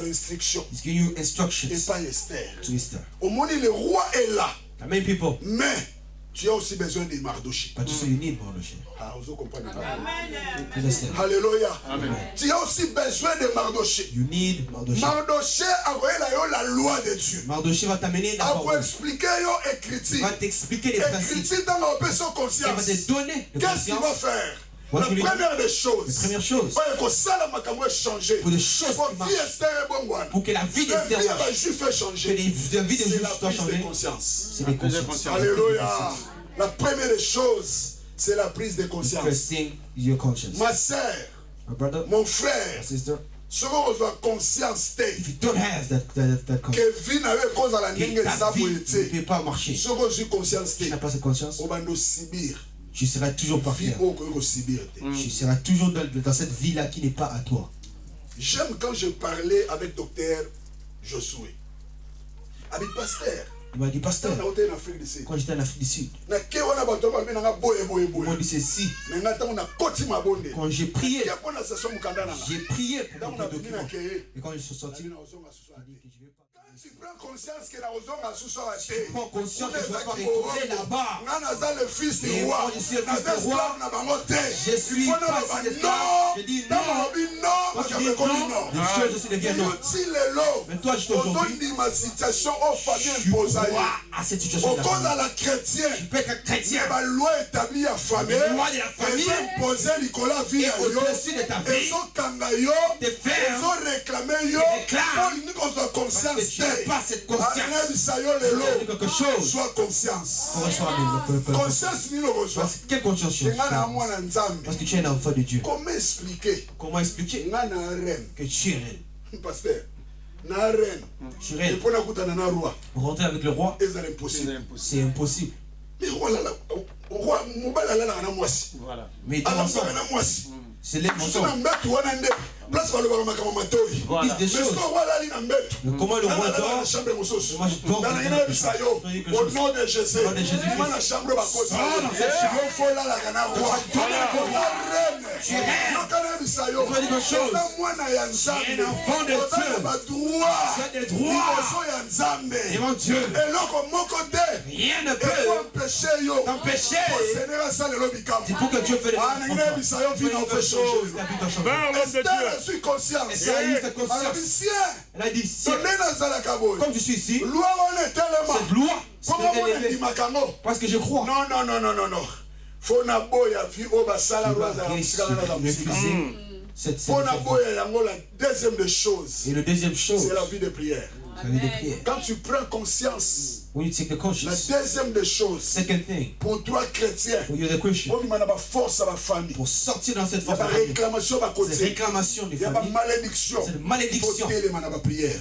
l'instruction. He's giving you instructions. Et pas Esther. To Esther. Au moment où le roi est là. The main people. Mais tu as aussi besoin de Mardoché. But you need Mardoché. Ah, vous comprenez pas. Alléluia. Tu as aussi besoin de Mardoché. You need Mardoché. Mardoché a la loi de Dieu. Mardoché va t'amener la parole. Va t'expliquer l'écriture. Va t'expliquer les principes. L'écriture dans la personne conscience. Il va te donner de qu'est-ce qu'il va faire? La première des choses. Pour des choses pour que la vie d'Esther change. Que la vie des Juifs doit changer. C'est des consciences. Alléluia. La première des choses, c'est la prise de conscience. Ma sœur, mon frère, si on a conscience if you don't have that que vie n'avait cause à la ne peut pas marcher. Si on a conscience, tu n'as pas cette conscience, on va nous subir. Tu seras toujours parfait. Tu seras toujours dans cette vie-là qui n'est pas à toi. J'aime quand je parlais avec docteur Josué, avec pasteur. Il m'a dit, pasteur, quand j'étais en Afrique du Sud, ils m'ont dit ceci. Quand j'ai prié pour mon document. Et quand je suis sorti, il dit que je vais pas. Tu prends conscience que la prends conscience que je dois pas retourner là-bas. Le fils du roi. Je suis le fils du roi. Je suis pas je dis non. Quand tu dis non, les choses aussi deviennent non. Mais toi, je t'aujourd'hui, tu crois à cette situation. Tu peux être chrétien. La loi établie à famille. La loi de la famille. Imposer Nicolas vie. Et au-dessus de ta vie. Te faire. Parce que tu n'as pas cette conscience. Quelque chose. Sois conscience. Conscience. Quelle conscience? Parce que tu es un enfant de Dieu. Comment expliquer que tu es reine? Pasteur, je suis reine. Rentrer avec le roi, c'est impossible. Mais dans l'ensemble, c'est les mensonges. Ils disent des choses. Mais comment le roi dort? Moi je dors. Au nom de Jésus. Tu es reine. Tu as des choses. Tu es un enfant de Dieu. Tu as des droits. Devant Dieu. Rien ne peut t'empêcher. C'est pour que Dieu fasse des choses. Esther a eu conscience. Elle a dit, comme je suis ici, cette loi, parce que je crois. Non. faut na boya vie au basala refuser cette la deuxième des choses. Et le deuxième chose, c'est la vie de prière. Quand tu prends conscience, when you take the la conscience, deuxième des choses, second thing, pour toi chrétien, for you the Christian, pour sortir dans cette force de famille, cette réclamation de il y a famille, malédiction. cette malédiction, Il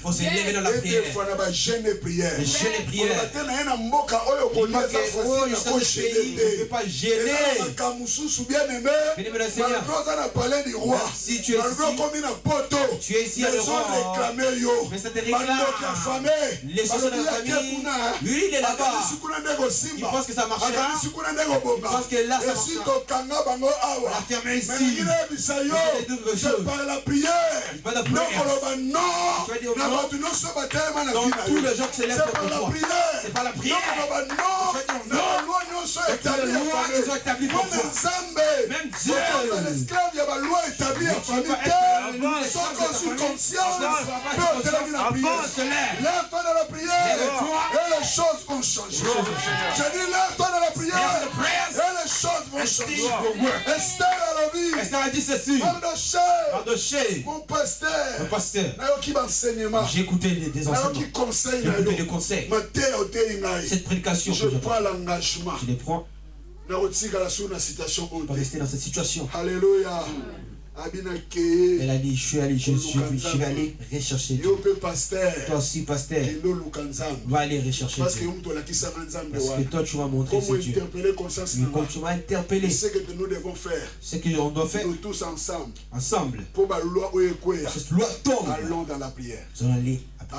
faut se lever dans la prière. Les jeunes de prière. Les jeunes de prière. Il Il n'y a pas de pays, ne peut pas gêner. Bien-aimé le Seigneur, si tu es ici, tu es ici à l'Europe, mais ça te réclame. Les choses de la famille, lui il est là-bas. Il pense que ça marchera. Il pense que là ça marchera. On l'a fermé ici. C'est par la prière. C'est pas la prière. Tu vas dire non. Dans tous les gens qui s'élèvent contre toi. C'est pas la prière. Non, les lois ils ont établi pour toi. Même Dieu. L'esclave, il y a la loi établie en famille. Sans qu'on sous conscience, peut terminer la prière. Lève-toi dans la prière et les choses vont changer. Je dis lève-toi dans la prière et les choses vont changer. Esther a la vie. Esther a dit ceci. Mardochée, mon pasteur, j'ai écouté des enseignements. J'ai écouté des conseils. Cette prédication, je prends l'engagement. Je les prends. Pas rester dans cette situation. Alléluia. Elle a dit, je vais aller rechercher Dieu. Toi aussi, pasteur, va aller rechercher Dieu. Parce que toi, tu vas montrer ce Dieu. Mais comme tu vas interpeller, ce que nous devons faire, ce qu'on doit faire, nous tous ensemble, pour cette loi tombe. Allons dans la prière.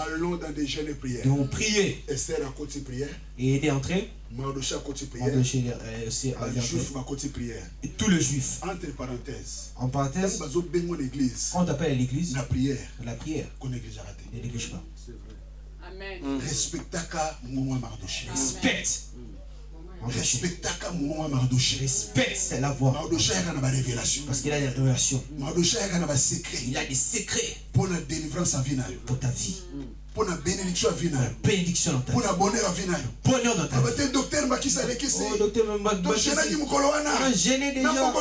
Allons dans des jeûnes et prières. Nous allons prier. Esther a côté prière. Et il est entré. Mardochée a côté prière. Et tous les juifs. Entre parenthèses. En parenthèse. On t'appelle l'église. La prière. La prière. Qu'on néglige pas. Ne néglige pas. Amen. Respectaka Mouma Mardochée. Respecte. Respectaka Mouma Mardochée. Respecte la voix. Mardochée a une révélation. Parce qu'il a des révélations. Mardochée a un secret. Il a des secrets. Pour la délivrance à vie. Pour ta vie. Pour la bénédiction à vie. Bénédiction dans ta vie. Pour la bonheur à vie. Bonheur dans ta vie. Le docteur m'a dit oh, docteur m'a gêné déjà.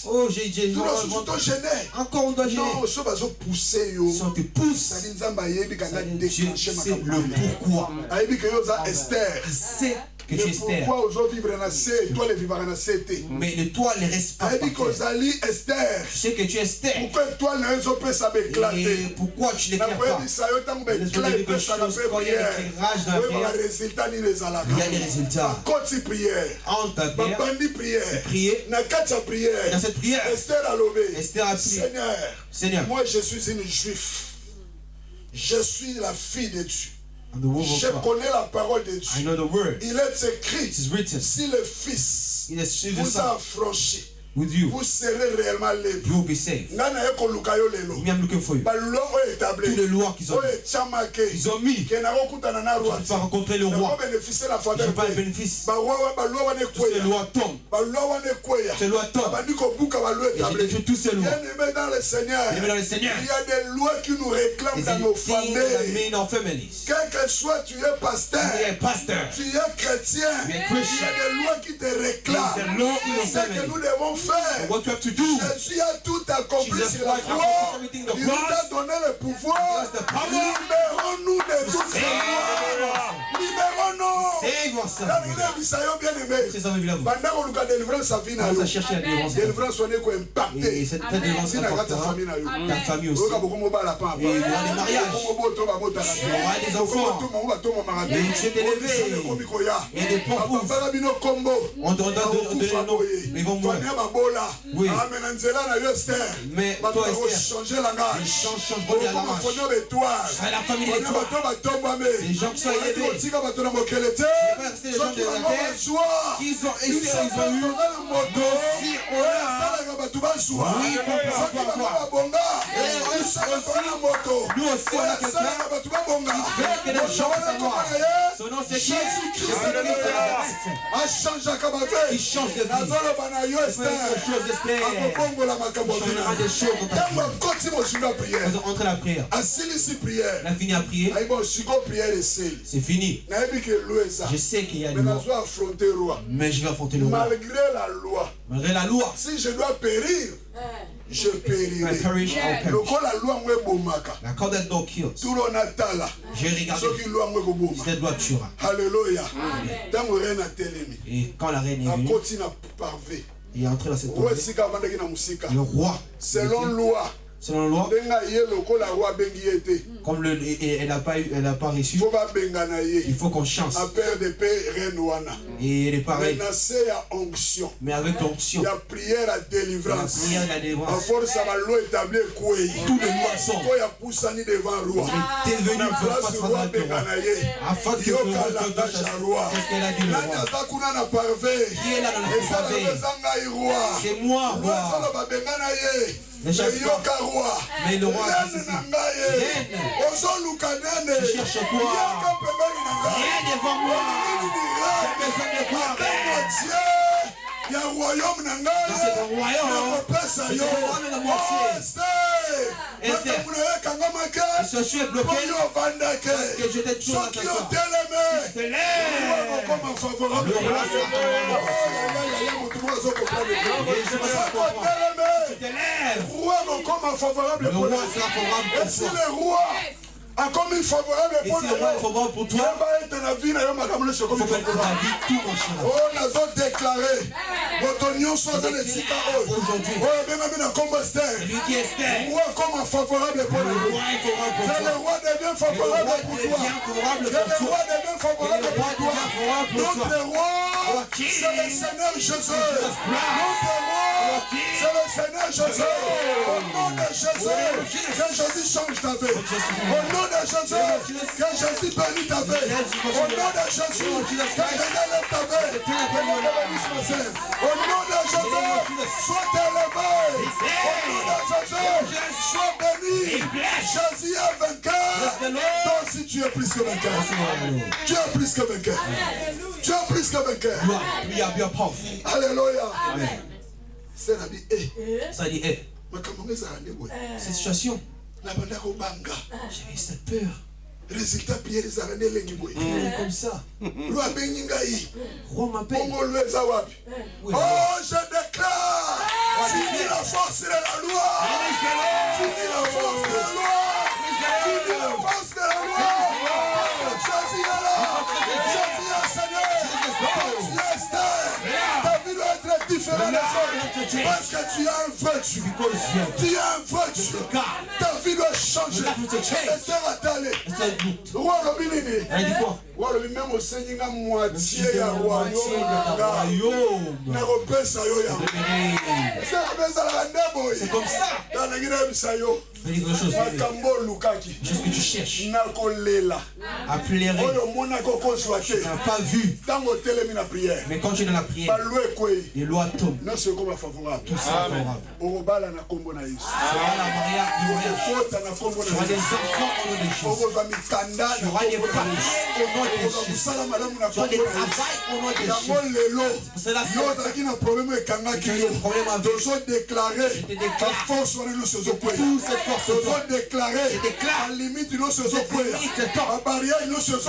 Oh, j'ai encore on doit gêner. Non, ça va pousser. Ça te pousse. C'est le pourquoi. C'est que tu es Esther. Pourquoi aujourd'hui toi les vivants mais le toi les respecte. Je sais que tu es Esther. Pourquoi toi et pourquoi tu n'éclaires pas? Quand il y a l'éclairage dans la prière, il y a des résultats. En ta prière, prier. Dans cette prière, Esther a prié. Seigneur, moi je suis une juive. Je suis la fille de Dieu. Je connais la parole de Dieu. Il est écrit, si le Fils vous a affranchi, with you, vous serez réellement libre. You will be saved. Me, I'm looking for you. Toutes les lois qu'ils ont mis, je ne vais pas rencontrer le roi. Je n'ai pas le bénéfice. Toutes ces lois tombent. Ces lois tombent. Et j'ai détruit toutes ces lois. Bien-aimés dans le Seigneur, il y a des lois qui nous réclament dans nos familles. Quel que soit, tu es pasteur, tu es chrétien, il y a des lois qui te réclament. C'est que nous devons faire. Jésus a tout accompli sur la croix. Il nous a donné le pouvoir. Libérons-nous de toutes ces lois. Libérons-nous. On a cherché la délivrance. Et cette délivrance impactera ta famille aussi. Et il y aura des mariages. Il y aura des enfants. Des jeunes élevés. Et des pauvres. On doit donner le nom. Mais ils vont mourir. Oui. Mais toi, Esther, les gens changeront de la marche. Je serai la famille de toi. Les gens qui sont élevés. Il n'y a pas resté les gens de la terre. Ils ont eu aussi, on a Nous aussi, on a quelqu'un qui fait que les gens savoir. Son nom c'est qui? Il change de vie. Il choses entre la prière. Il a fini à prier. C'est fini. Je sais qu'il y a une loi. Mais je vais affronter le roi. Malgré la loi. Si je dois périr, je périrai. La corde est donc kill. J'ai regardé. Cette loi tuera. Alléluia. Et quand la reine est venue, il est entré dans cette tournée. Le roi, selon loi, selon la loi, comme elle n'a pas reçu, il faut qu'on chante. Et il est pareil. Mais avec l'onction, la prière à délivrance. La délivrance. Tout les lois sont. Il est devenu face à roi. Afin que le roi, qu'est-ce qu'elle a dit le roi? Qui est là dans le pavé? C'est moi, roi. Mais le roi a dit ceci. Tu cherches quoi? Rien devant moi. J'ai besoin de quoi? Il y a un royaume dans ce royaume. Je suis bloqué parce que j'étais toujours dans ta sorte. Je te lève. Le roi sera favorable pour toi. Comme il favorable pour toi, il faut que ta vie tout marchera. Oh, nous avons déclaré votre union soit dans les cités aujourd'hui. Oh, même lui qui est Esther, roi comme favorable pour nous. Que le roi devient favorable pour toi. Que le roi devient favorable pour toi. Notre roi, c'est le Seigneur Jésus. Notre roi, c'est le Seigneur Jésus. Au nom de Jésus, que Jésus change ta vie. Au nom de Jésus, que Jésus bénit ta vie. Au nom de Jésus, que Jésus lève ta vie. Au nom de Jésus, sois élevé. Au nom de Jésus, sois béni. Jésus est vainqueur. Donc si tu es plus que vainqueur, tu es plus que vainqueur. Tu es plus que vainqueur. Alléluia. C'est la vie. Ça dit, cette situation, j'avais cette peur. Résultat, Pierre est comme ça. Roi m'appelle. Oui. Oh, je déclare. Fini la force de la loi. Fini la force de la loi. Fini la force de la loi. Jésus est là. Jésus est Seigneur. Tu es Esther. Ta vie doit être différente des autres. Parce que tu as un vertu. Tu as un vertu. Ta vie doit changer. Esther a allé. Roi Robinini. Elle dit quoi? Roi Robinini, même au Seigneur, moitié à royaume. C'est comme ça. Fais quelque chose que tu cherches. À pleurer. Tu n'as pas vu. Mais quand tu es dans la prière, les lois tombent. Tout sera favorable. Tu seras la mariage du mariage. Tu auras des enfants au nom de Jésus. Tu auras des papiers au nom de Jésus. Tu auras des travails au nom de Jésus. C'est la force. J'ai un problème avec toute cette force. Je déclare la limite de nos choses. La barrière de nos choses.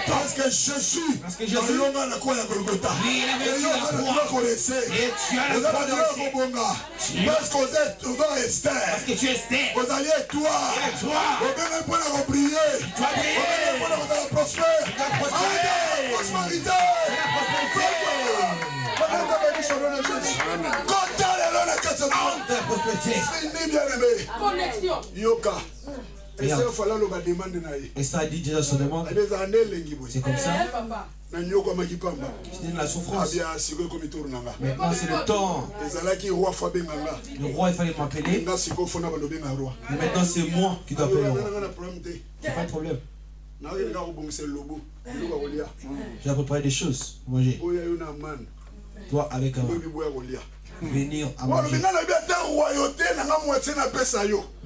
Parce que Jésus, parce que Jésus, il a vécu la croix. Et tu as le droit de rester. parce que vous êtes Esther. Parce que tu es Esther. Vous allez être toi. Vous allez pour prier. Tu vas prier. Vous allez prospérer. La prospérité. Connexion. Yoka. Et ça dit déjà se demande. C'est comme ça. C'était de la souffrance. Maintenant c'est le temps. Le roi il fallait m'appeler. Mais maintenant c'est moi qui dois appeler le roi. Il n'y a pas de problème. J'ai préparé des choses pour manger. Toi avec un. venir à manger.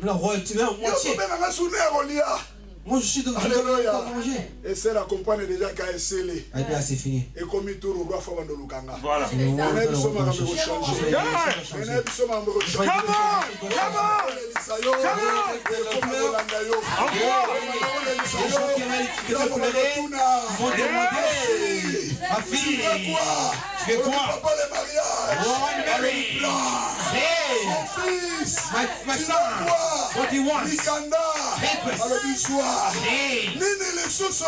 La royauté, la moitié. Moi je suis dans Alléluia. manger. Et c'est la compagne déjà qui a scellé. C'est fini. Et comme il tourne au roi Fabandolukanga. Voilà. C'est le moment de Come on! Ma fille, tu fais quoi? Papa le mariage. Mon fils. Ma Tu soeur, veux quoi? what do you want? Mikanda. Alors du soir. Nini les sous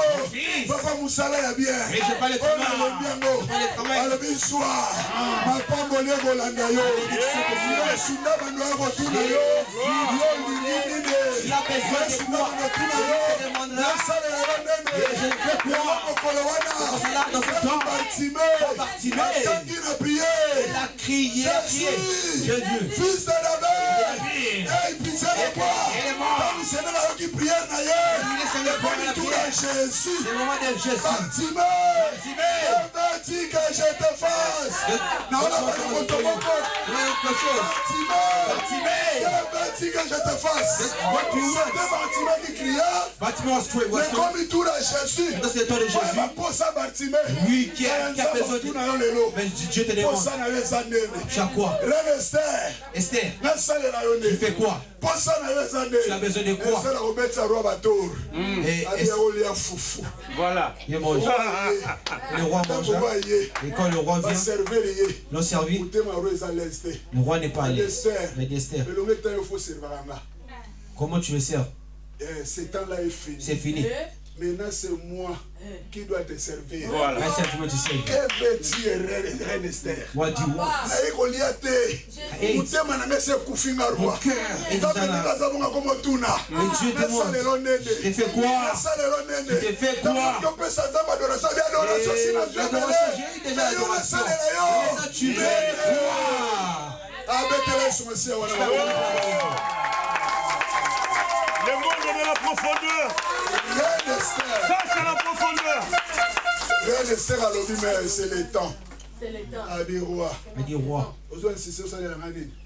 Papa Moussala ya bien. Mais j'ai pas le travail. Alors du soir. Ma pambolé Golanda yo. Sunda bando rotuna yo. Yo nini. Il a besoin de quoi? Je demanderai. Je fais quoi? Dans ce temps, il a crié, Dieu, fils de David, il pissait le bois. Comme il s'est donné qui prière d'ailleurs. Jésus. c'est le moment de Jésus. Bartimée, que je te fasse. Non, là, Bartimée, que je te fasse. C'était Bartimée qui cria. Mais comme il tourne à Jésus, C'est le temps de Jésus. Lui qui a besoin de... Mais Dieu te demande. Tu as quoi? Esther, tu fais quoi? Tu as besoin de quoi? Et Voilà. il mange. Le roi mange. Et quand le roi vient, l'on servit. Le roi n'est pas allé. Il a dit Esther, comment tu le sers? Ce temps-là est fini. C'est fini. Maintenant, c'est moi qui dois te servir. Voilà. I said, comment tu sais? Que veux-tu, reine Esther? What do you want? Mon cœur est dans la... Mais Dieu demande, tu fais quoi? Tu fais quoi? J'ai eu déjà l'adoration. Maintenant, tu fais quoi? Le monde est dans la profondeur. Ça, c'est la profondeur. Reine Esther a lobby, mais c'est le temps. C'est le temps. A dit roi. Il dit roi,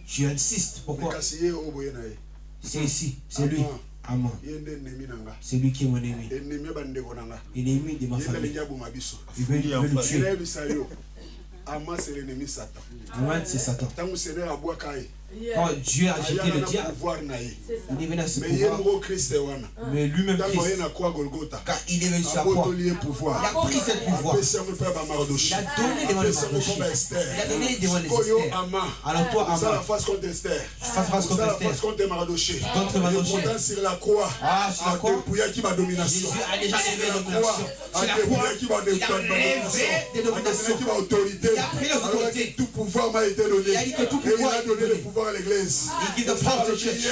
tu insistes. Pourquoi? C'est ici, c'est lui. Amen. C'est lui qui est mon ennemi. L'ennemi de ma famille. Il veut le tuer. Aman, c'est l'ennemi Satan. Amen, c'est Satan. Tant que Seigneur a boit caillé. Quand Dieu a jeté le diable, il est venu à ce pouvoir. Mais lui-même, Christ, quand il est venu sur la croix, il a pris ce pouvoir. Il a donné devant les Mardochée. Il a donné devant les Esther. Alors toi, Aman, face contre Esther. face contre Esther, contre Mardochée. contre Mardochée. Sur la croix. Ah, sur la croix, qui va domination. Jésus a déjà levé la domination. Sur la croix, il a levé des dominations. Qui va autorité. Il a pris les autorités. Tout pouvoir m'a été donné. Il a dit que tout Et il pouvoir a est donné le donné. pouvoir à l'église. Il dit de prendre le church.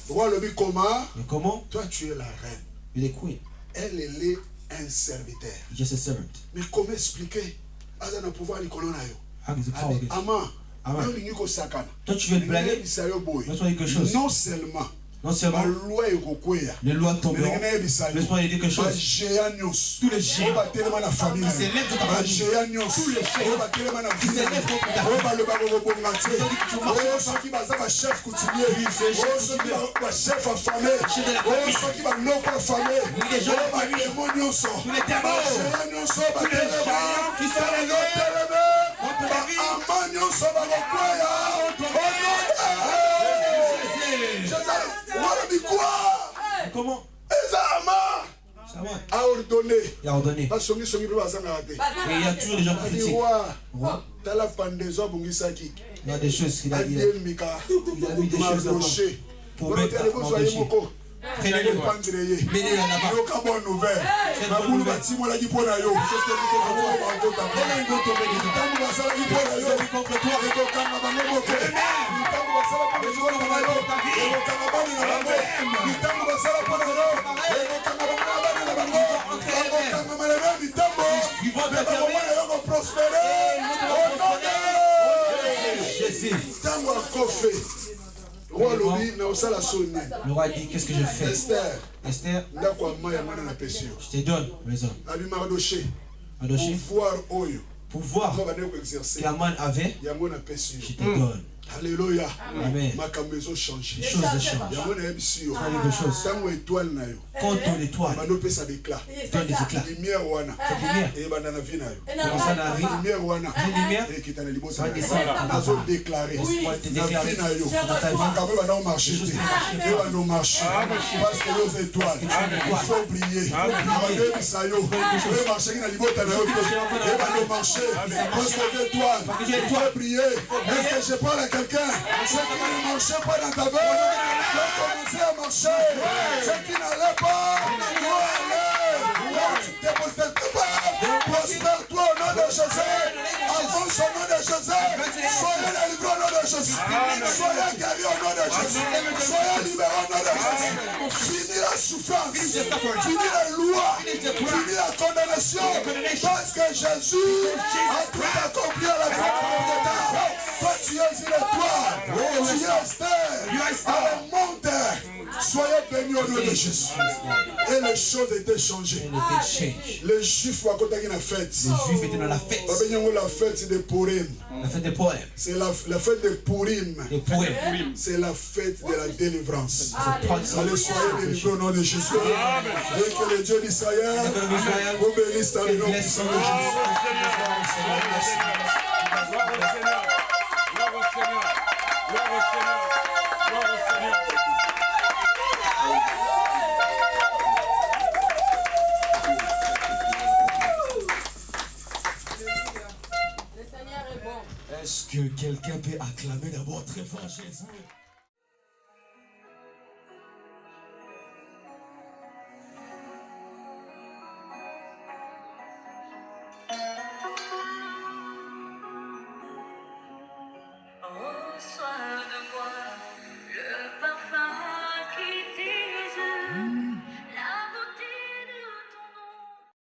Roi le dit comment? Mais comment? Toi tu es la reine. Il est queen. Elle est un serviteur. Just a servant. Mais comment expliquer? Aza na pouvoir l'icône na yo. How is the power against you? Aman. Yo lingi ko sakana. Toi, tu veux te blaguer? Laisse-moi dire quelque chose. Non seulement. Non seulement les lois tomberont, laisse-moi dire quelque chose. Tous les géants qui s'élèvent de ta famille, tous les géants qui s'élèvent contre ta comment? A ordonné. Il a ordonné. Et il y a toujours des gens qui critiquent. Il y a des choses qu'il a dit. Il a mis des choses pour mettre m'empêcher. Prenez-le. Mettez-le là-bas. C'est une bonne nouvelle. Donnez une bonne tomber contre toi. Le roi dit, qu'est-ce que je fais? Esther, je te donne maison. Mardochée, pouvoir qu'Aman avait, je te donne. Alléluia. Amen. Ma maison change. Les choses changent. Quand ton étoile donne des éclats, lumière wana. Et banana vina yo. Commence à vie. Lumière wana. Lumière. Et qui t'a les libos. Ça va descendre. Nazo déclarer. Déclarer. Dans ta vie. Quand même dans marché. Et va nous marcher. Parce que les étoiles. Il faut briller. Regardez Bisayo. Et marcher dans les libos t'as yo. Et va nous marcher. Parce que les étoiles. Il faut briller. Est-ce que je parle à quelqu'un? Ceux qui ne marchaient pas dans ta vie, doivent commencer à marcher. Ceux qui n'allaient pas, doivent aller. Tu ne te possèdes pas. Prospère-toi au nom de Jésus. Avance au nom de Jésus. Soyez délivrés au nom de Jésus. Soyez guéris au nom de Jésus. Soyez libérés au nom de Jésus. Finis la souffrance. Finis la loi. Finis la condamnation. Parce que Jésus a tout accompli à la croix de ta. Toi, tu es une étoile. Tu es Esther. Alors monte. Soyez bénis au nom de Jésus. Et les choses étaient changées. Les Juifs ont côté la fête. Les Juifs étaient dans la fête. La fête de Purim. La fête de Purim. C'est la fête de Purim. C'est la fête de la délivrance. Allez, soyez délivrés au nom de Jésus. Et que le Dieu d'Israël vous bénisse dans le nom de Jésus. Est-ce que quelqu'un peut acclamer d'abord très fort Jésus?